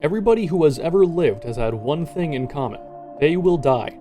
Everybody who has ever lived has had one thing in common. They will die.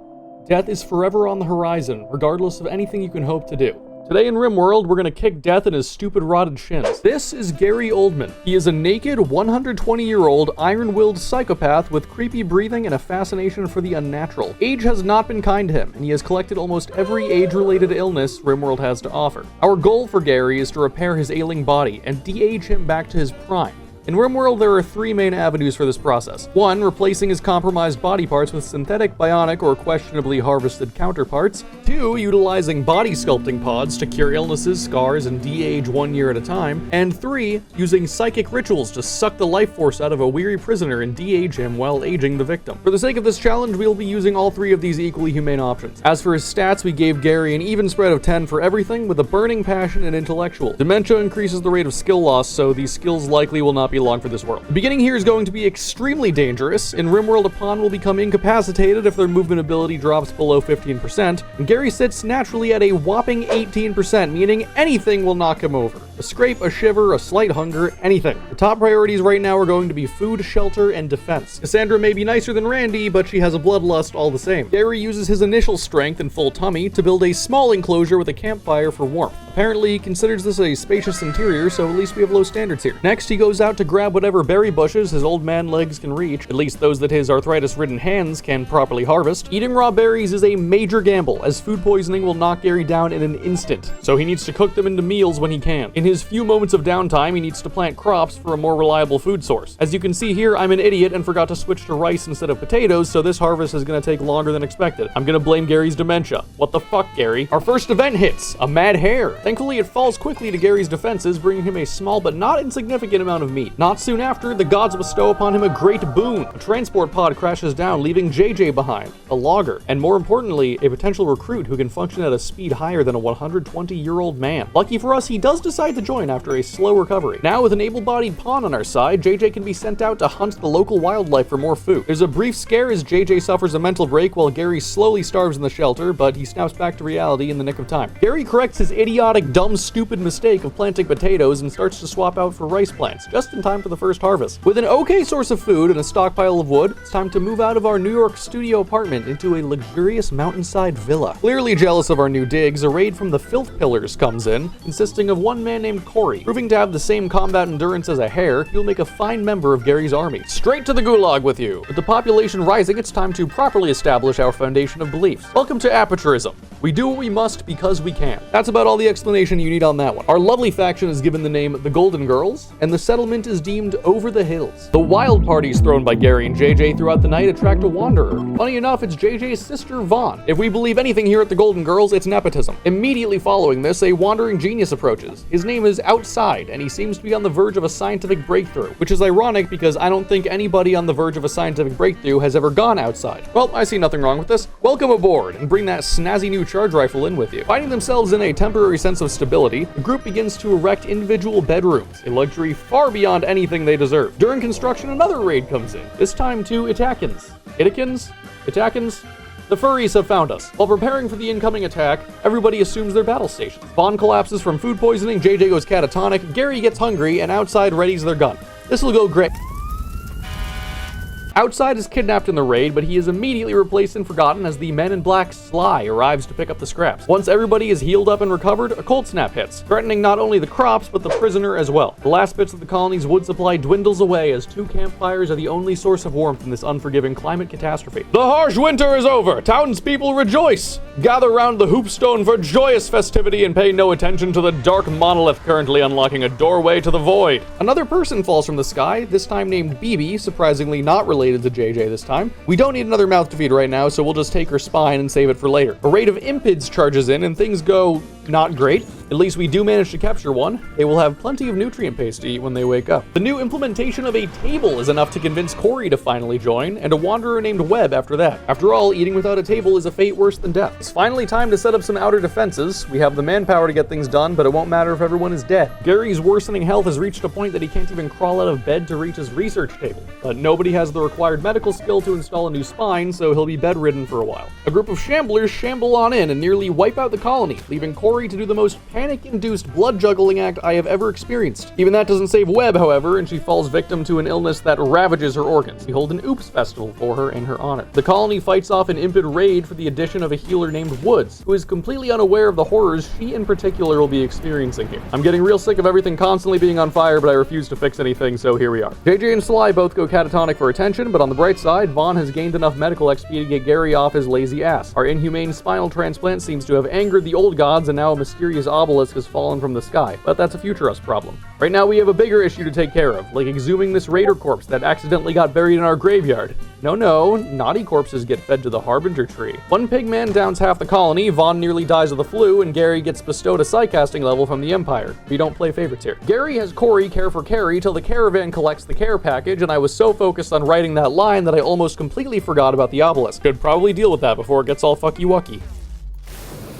Death is forever on the horizon, regardless of anything you can hope to do. Today in Rimworld, we're gonna kick death in his stupid rotted shins. This is Gary Oldman. He is a naked, 120-year-old, iron-willed psychopath with creepy breathing and a fascination for the unnatural. Age has not been kind to him, and he has collected almost every age-related illness Rimworld has to offer. Our goal for Gary is to repair his ailing body and de-age him back to his prime. In Rimworld, there are three main avenues for this process. One, replacing his compromised body parts with synthetic, bionic, or questionably harvested counterparts. Two, utilizing body sculpting pods to cure illnesses, scars, and de-age 1 year at a time. And three, using psychic rituals to suck the life force out of a weary prisoner and de-age him while aging the victim. For the sake of this challenge, we'll be using all three of these equally humane options. As for his stats, we gave Gary an even spread of 10 for everything, with a burning passion and intellectual. Dementia increases the rate of skill loss, so these skills likely will not be long for this world. The beginning here is going to be extremely dangerous. In Rimworld, a pawn will become incapacitated if their movement ability drops below 15%, and Gary sits naturally at a whopping 18%, meaning anything will knock him over. A scrape, a shiver, a slight hunger, anything. The top priorities right now are going to be food, shelter, and defense. Cassandra may be nicer than Randy, but she has a bloodlust all the same. Gary uses his initial strength and full tummy to build a small enclosure with a campfire for warmth. Apparently, he considers this a spacious interior, so at least we have low standards here. Next, he goes out to grab whatever berry bushes his old man legs can reach, at least those that his arthritis-ridden hands can properly harvest. Eating raw berries is a major gamble, as food poisoning will knock Gary down in an instant, so he needs to cook them into meals when he can. In his few moments of downtime, he needs to plant crops for a more reliable food source. As you can see here, I'm an idiot and forgot to switch to rice instead of potatoes, so this harvest is gonna take longer than expected. I'm gonna blame Gary's dementia. What the fuck, Gary? Our first event hits, a mad hare. Thankfully, it falls quickly to Gary's defenses, bringing him a small but not insignificant amount of meat. Not soon after, the gods bestow upon him a great boon. A transport pod crashes down, leaving JJ behind, a logger, and more importantly, a potential recruit who can function at a speed higher than a 120-year-old man. Lucky for us, he does decide to join after a slow recovery. Now, with an able-bodied pawn on our side, JJ can be sent out to hunt the local wildlife for more food. There's a brief scare as JJ suffers a mental break while Gary slowly starves in the shelter, but he snaps back to reality in the nick of time. Gary corrects his idiotic, dumb, stupid mistake of planting potatoes and starts to swap out for rice plants, just in time for the first harvest. With an okay source of food and a stockpile of wood, it's time to move out of our New York studio apartment into a luxurious mountainside villa. Clearly jealous of our new digs, a raid from the Filth Pillars comes in, consisting of one man named Corgi. Proving to have the same combat endurance as a hare, he'll make a fine member of Gary's army. Straight to the gulag with you! With the population rising, it's time to properly establish our foundation of beliefs. Welcome to Aperturism. We do what we must because we can. That's about all the explanation you need on that one. Our lovely faction is given the name the Golden Girls, and the settlement is deemed Over the Hills. The wild parties thrown by Gary and JJ throughout the night attract a wanderer. Funny enough, it's JJ's sister Vaughn. If we believe anything here at the Golden Girls, it's nepotism. Immediately following this, a wandering genius approaches. His name is Outside, and he seems to be on the verge of a scientific breakthrough, which is ironic because I don't think anybody on the verge of a scientific breakthrough has ever gone outside. Well, I see nothing wrong with this. Welcome aboard, and bring that snazzy new charge rifle in with you. Finding themselves in a temporary sense of stability, the group begins to erect individual bedrooms, a luxury far beyond anything they deserve. During construction, another raid comes in, this time to Itakins. Itakins? The furries have found us. While preparing for the incoming attack, everybody assumes their battle stations. Vaughn collapses from food poisoning, JJ goes catatonic, Gary gets hungry, and Outside readies their gun. This will go great. Outside is kidnapped in the raid, but he is immediately replaced and forgotten as the Men in Black Sly arrives to pick up the scraps. Once everybody is healed up and recovered, a cold snap hits, threatening not only the crops, but the prisoner as well. The last bits of the colony's wood supply dwindles away as 2 campfires are the only source of warmth in this unforgiving climate catastrophe. The harsh winter is over! Townspeople rejoice! Gather round the hoopstone for joyous festivity and pay no attention to the dark monolith currently unlocking a doorway to the void. Another person falls from the sky, this time named BB, surprisingly not related to JJ this time. We don't need another mouth to feed right now, so we'll just take her spine and save it for later. A raid of impids charges in and things go not great. At least we do manage to capture one. They will have plenty of nutrient paste to eat when they wake up. The new implementation of a table is enough to convince Corgi to finally join, and a wanderer named Webb after that. After all, eating without a table is a fate worse than death. It's finally time to set up some outer defenses. We have the manpower to get things done, but it won't matter if everyone is dead. Gary's worsening health has reached a point that he can't even crawl out of bed to reach his research table. But nobody has the required medical skill to install a new spine, so he'll be bedridden for a while. A group of shamblers shamble on in and nearly wipe out the colony, leaving Corgi Corgi to do the most panic-induced blood juggling act I have ever experienced. Even that doesn't save Webb, however, and she falls victim to an illness that ravages her organs. We hold an Oops Festival for her in her honor. The colony fights off an impid raid for the addition of a healer named Woods, who is completely unaware of the horrors she in particular will be experiencing here. I'm getting real sick of everything constantly being on fire, but I refuse to fix anything, so here we are. JJ and Sly both go catatonic for attention, but on the bright side, Vaughn has gained enough medical XP to get Gary off his lazy ass. Our inhumane spinal transplant seems to have angered the old gods, and now a mysterious obelisk has fallen from the sky, but that's a future us problem. Right now we have a bigger issue to take care of, like exhuming this raider corpse that accidentally got buried in our graveyard. No, naughty corpses get fed to the Harbinger tree. One pigman downs half the colony, Vaughn nearly dies of the flu, and Gary gets bestowed a psycasting level from the Empire. We don't play favorites here. Gary has Corey care for Carrie till the caravan collects the care package, and I was so focused on writing that line that I almost completely forgot about the obelisk. Could probably deal with that before it gets all fucky-wucky.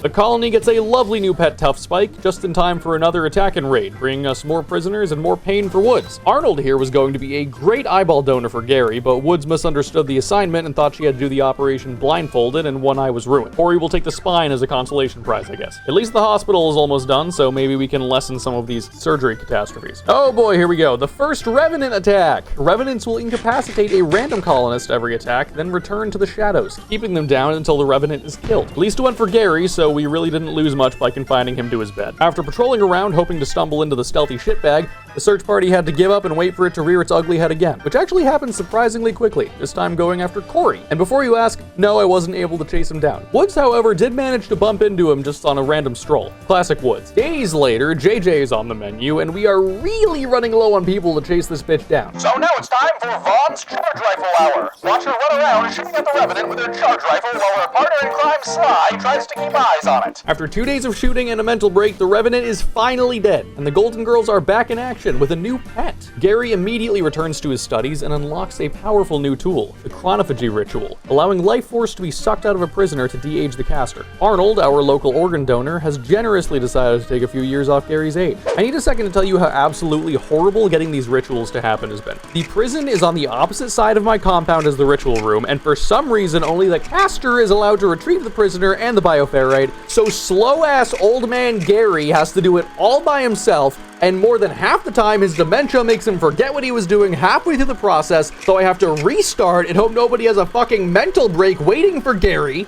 The colony gets a lovely new pet Tough Spike, just in time for another attack and raid, bringing us more prisoners and more pain for Woods. Arnold here was going to be a great eyeball donor for Gary, but Woods misunderstood the assignment and thought she had to do the operation blindfolded, and one eye was ruined. Corey will take the spine as a consolation prize, I guess. At least the hospital is almost done, so maybe we can lessen some of these surgery catastrophes. Oh boy, here we go. The first Revenant attack! Revenants will incapacitate a random colonist every attack, then return to the shadows, keeping them down until the Revenant is killed. At least it went for Gary, so we really didn't lose much by confining him to his bed. After patrolling around hoping to stumble into the stealthy shitbag, the search party had to give up and wait for it to rear its ugly head again, which actually happened surprisingly quickly, this time going after Corey. And before you ask, no, I wasn't able to chase him down. Woods, however, did manage to bump into him just on a random stroll. Classic Woods. Days later, JJ is on the menu, and we are really running low on people to chase this bitch down. So now it's time for Vaughn's Charge Rifle Hour. Watch her run around shooting at the Revenant with her charge rifle while her partner in crime, Sly, tries to keep eyes on it. After 2 days of shooting and a mental break, the Revenant is finally dead, and the Golden Girls are back in action with a new pet. Gary immediately returns to his studies and unlocks a powerful new tool, the chronophagy ritual, allowing life force to be sucked out of a prisoner to de-age the caster. Arnold, our local organ donor, has generously decided to take a few years off Gary's age. I need a second to tell you how absolutely horrible getting these rituals to happen has been. The prison is on the opposite side of my compound as the ritual room, and for some reason only the caster is allowed to retrieve the prisoner and the bioferrite, so slow-ass old man Gary has to do it all by himself, and more than half the time his dementia makes him forget what he was doing halfway through the process, so I have to restart and hope nobody has a fucking mental break waiting for Gary.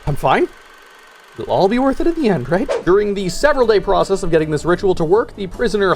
I'm fine. It'll all be worth it in the end, right? During the several-day process of getting this ritual to work, the prisoner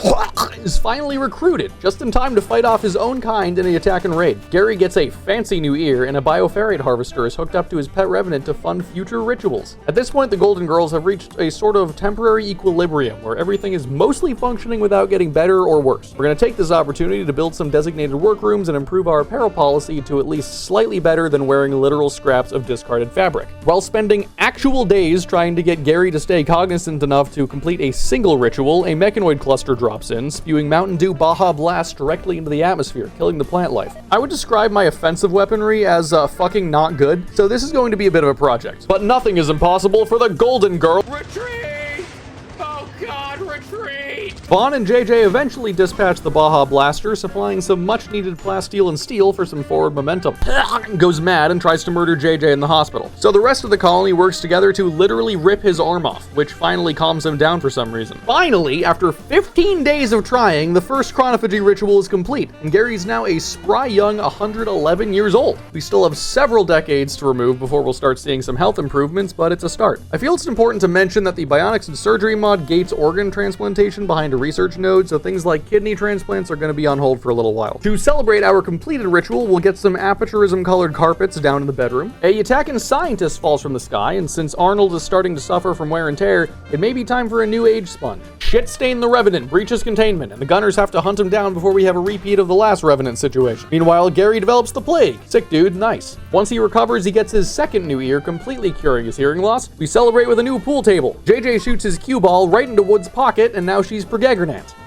is finally recruited, just in time to fight off his own kind in the attack and raid. Gary gets a fancy new ear, and a bioferrite harvester is hooked up to his pet Revenant to fund future rituals. At this point, the Golden Girls have reached a sort of temporary equilibrium, where everything is mostly functioning without getting better or worse. We're going to take this opportunity to build some designated workrooms and improve our apparel policy to at least slightly better than wearing literal scraps of discarded fabric. While spending actual days trying to get Gary to stay cognizant enough to complete a single ritual, a mechanoid cluster drops in, spewing Mountain Dew Baja Blast directly into the atmosphere, killing the plant life. I would describe my offensive weaponry as fucking not good, so this is going to be a bit of a project. But nothing is impossible for the Golden Girl. Retreat! Oh god, retreat! Vaughn and JJ eventually dispatch the Baja Blaster, supplying some much-needed plasteel and steel for some forward momentum. Goes mad and tries to murder JJ in the hospital. So the rest of the colony works together to literally rip his arm off, which finally calms him down for some reason. Finally, after 15 days of trying, the first chronophagy ritual is complete, and Gary's now a spry young 111 years old. We still have several decades to remove before we'll start seeing some health improvements, but it's a start. I feel it's important to mention that the Bionics and Surgery mod gates organ transplantation behind a research node, so things like kidney transplants are going to be on hold for a little while. To celebrate our completed ritual, we'll get some aperturism-colored carpets down in the bedroom. A attacking scientist falls from the sky, and since Arnold is starting to suffer from wear and tear, it may be time for a new age sponge. Shit-stain the Revenant breaches containment, and the gunners have to hunt him down before we have a repeat of the last Revenant situation. Meanwhile, Gary develops the plague. Sick dude, nice. Once he recovers, he gets his second new ear, completely curing his hearing loss. We celebrate with a new pool table. JJ shoots his cue ball right into Wood's pocket, and now she's Pregagnant.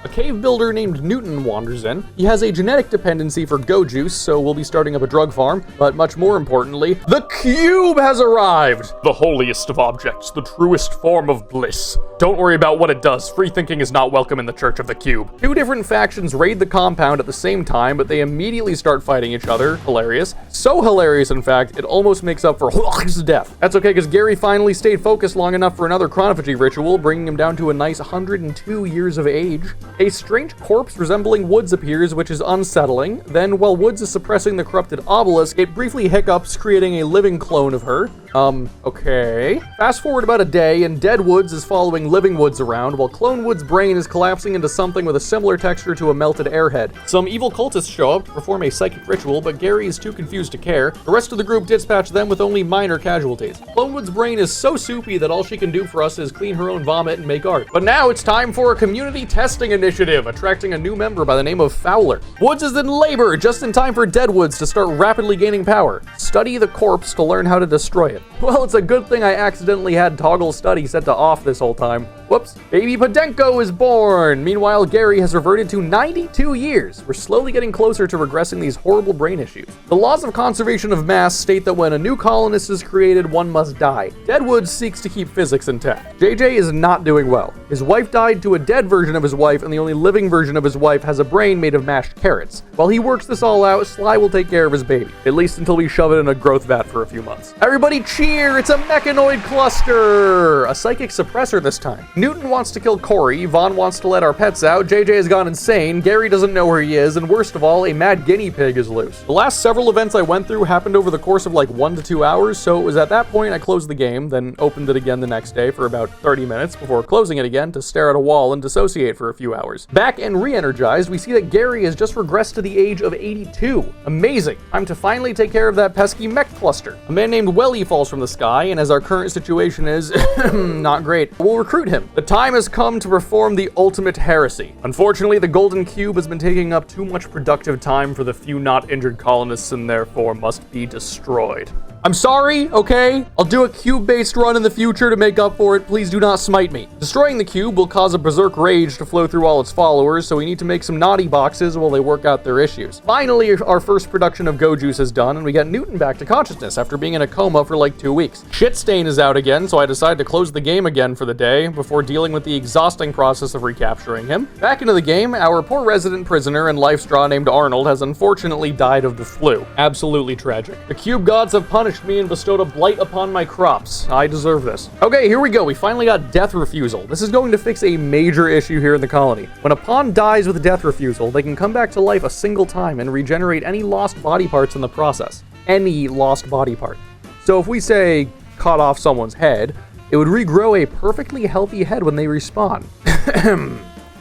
A cave builder named Newton wanders in. He has a genetic dependency for go juice, so we'll be starting up a drug farm. But much more importantly, the cube has arrived! The holiest of objects, the truest form of bliss. Don't worry about what it does. Free thinking is not welcome in the Church of the Cube. Two different factions raid the compound at the same time, but they immediately start fighting each other. Hilarious. So hilarious, in fact, it almost makes up for Hulk's death. That's okay, because Gary finally stayed focused long enough for another chronophagy ritual, bringing him down to a nice 102 years of age. A strange corpse resembling Woods appears, which is unsettling. Then, while Woods is suppressing the corrupted obelisk, it briefly hiccups, creating a living clone of her. Okay. Fast forward about a day, and Dead Woods is following living Woods around, while Clone Woods' brain is collapsing into something with a similar texture to a melted airhead. Some evil cultists show up to perform a psychic ritual, but Gary is too confused to care. The rest of the group dispatch them with only minor casualties. Clone Woods' brain is so soupy that all she can do for us is clean her own vomit and make art. But now it's time for a community testing initiative, attracting a new member by the name of Fowler. Woods is in labor, just in time for Dead Woods to start rapidly gaining power. Study the corpse to learn how to destroy it. Well, it's a good thing I accidentally had toggle study set to off this whole time. Whoops. Baby Podenko is born! Meanwhile, Gary has reverted to 92 years. We're slowly getting closer to regressing these horrible brain issues. The laws of conservation of mass state that when a new colonist is created, one must die. Deadwood seeks to keep physics intact. JJ is not doing well. His wife died to a dead version of his wife, and the only living version of his wife has a brain made of mashed carrots. While he works this all out, Sly will take care of his baby. At least until we shove it in a growth vat for a few months. Everybody cheer! It's a mechanoid cluster! A psychic suppressor this time. Newton wants to kill Corey, Vaughn wants to let our pets out, JJ has gone insane, Gary doesn't know where he is, and worst of all, a mad guinea pig is loose. The last several events I went through happened over the course of like 1 to 2 hours, so it was at that point I closed the game, then opened it again the next day for about 30 minutes before closing it again to stare at a wall and dissociate for a few hours. Back and re-energized, we see that Gary has just regressed to the age of 82. Amazing! Time to finally take care of that pesky mech cluster. A man named Welly falls from the sky, and as our current situation is not great, we'll recruit him. The time has come to perform the ultimate heresy. Unfortunately, the Golden Cube has been taking up too much productive time for the few not injured colonists and therefore must be destroyed. I'm sorry, okay? I'll do a cube-based run in the future to make up for it. Please do not smite me. Destroying the cube will cause a berserk rage to flow through all its followers, so we need to make some naughty boxes while they work out their issues. Finally, our first production of Go Juice is done, and we get Newton back to consciousness after being in a coma for like 2 weeks. Shitstain is out again, so I decide to close the game again for the day before dealing with the exhausting process of recapturing him. Back into the game, our poor resident prisoner and life straw named Arnold has unfortunately died of the flu. Absolutely tragic. The cube gods have punished me and bestowed a blight upon my crops. I deserve this. Okay, here we go. We finally got death refusal. This is going to fix a major issue here in the colony. When a pawn dies with death refusal, they can come back to life a single time and regenerate any lost body parts in the process. Any lost body part. So if we say cut off someone's head, it would regrow a perfectly healthy head when they respawn.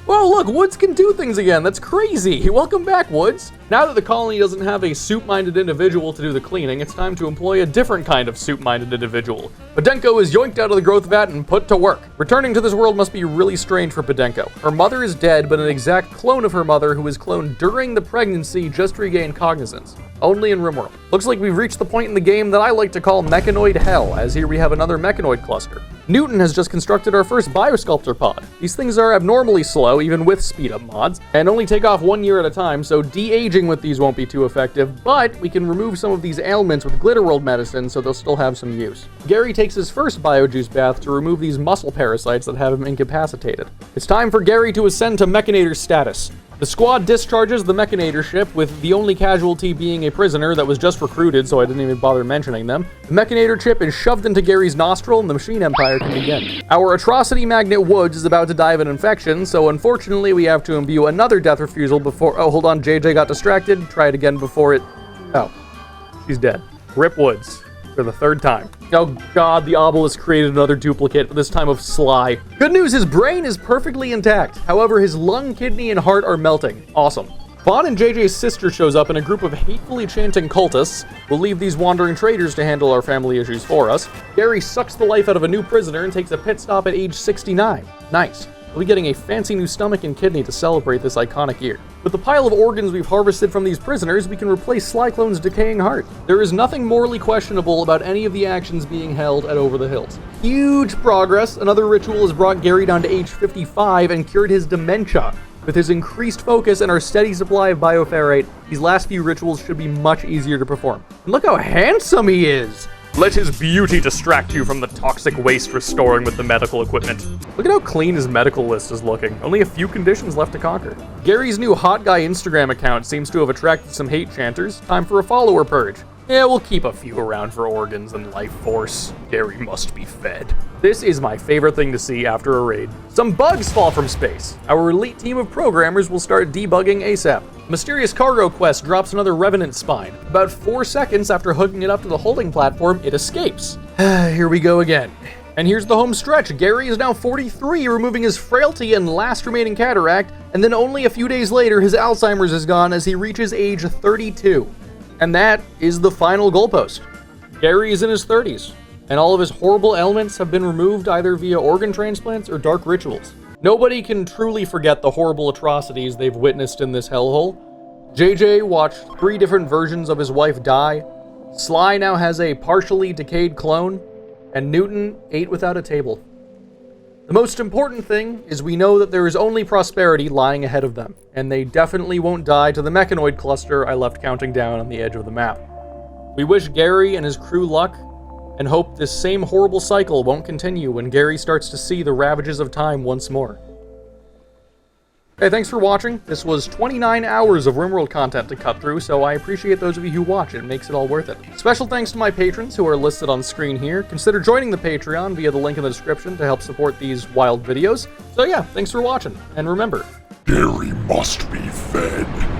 Whoa, look, Woods can do things again. That's crazy. Welcome back, Woods. Now that the colony doesn't have a soup-minded individual to do the cleaning, it's time to employ a different kind of soup-minded individual. Podenko is yoinked out of the growth vat and put to work. Returning to this world must be really strange for Podenko. Her mother is dead, but an exact clone of her mother who was cloned during the pregnancy just regained cognizance. Only in Rimworld. Looks like we've reached the point in the game that I like to call mechanoid hell, as here we have another mechanoid cluster. Newton has just constructed our first biosculptor pod. These things are abnormally slow, even with speed-up mods, and only take off 1 year at a time, so de-aging with these won't be too effective, but we can remove some of these ailments with Glitterworld medicine, so they'll still have some use. Gary takes his first biojuice bath to remove these muscle parasites that have him incapacitated. It's time for Gary to ascend to Mechanator status. The squad discharges the Mechanator ship, with the only casualty being a prisoner that was just recruited, so I didn't even bother mentioning them. The Mechanator chip is shoved into Gary's nostril, and the Machine Empire can begin. Our atrocity magnet Woods is about to die of an infection, so unfortunately we have to imbue another death refusal before— oh, hold on, JJ got distracted. Try it again before it— oh, she's dead. Rip Woods. For the third time. Oh god, the obelisk created another duplicate, this time of Sly. Good news, his brain is perfectly intact. However, his lung, kidney, and heart are melting. Awesome. Vaughn and JJ's sister shows up in a group of hatefully chanting cultists. We'll leave these wandering traitors to handle our family issues for us. Gary sucks the life out of a new prisoner and takes a pit stop at age 69. Nice. We'll be getting a fancy new stomach and kidney to celebrate this iconic year. With the pile of organs we've harvested from these prisoners, we can replace Sly Clone's decaying heart. There is nothing morally questionable about any of the actions being held at Over the Hills. Huge progress. Another ritual has brought Gary down to age 55 and cured his dementia. With his increased focus and our steady supply of bioferrite, these last few rituals should be much easier to perform. And look how handsome he is! Let his beauty distract you from the toxic waste restoring with the medical equipment. Look at how clean his medical list is looking. Only a few conditions left to conquer. Gary's new hot guy Instagram account seems to have attracted some hate chanters. Time for a follower purge. Yeah, we'll keep a few around for organs and life force. Gary must be fed. This is my favorite thing to see after a raid. Some bugs fall from space. Our elite team of programmers will start debugging ASAP. Mysterious cargo quest drops another revenant spine. About 4 seconds after hooking it up to the holding platform, it escapes. Here we go again. And here's the home stretch. Gary is now 43, removing his frailty and last remaining cataract, and then only a few days later, his Alzheimer's is gone as he reaches age 32. And that is the final goalpost. Gary is in his 30s, and all of his horrible ailments have been removed either via organ transplants or dark rituals. Nobody can truly forget the horrible atrocities they've witnessed in this hellhole. JJ watched 3 different versions of his wife die, Sly now has a partially decayed clone, and Newton ate without a table. The most important thing is we know that there is only prosperity lying ahead of them, and they definitely won't die to the mechanoid cluster I left counting down on the edge of the map. We wish Gary and his crew luck, and hope this same horrible cycle won't continue when Gary starts to see the ravages of time once more. Hey, thanks for watching. This was 29 hours of Rimworld content to cut through, so I appreciate those of you who watch it. It makes it all worth it. Special thanks to my patrons who are listed on screen here. Consider joining the Patreon via the link in the description to help support these wild videos. So yeah, thanks for watching, and remember, Gary must be fed.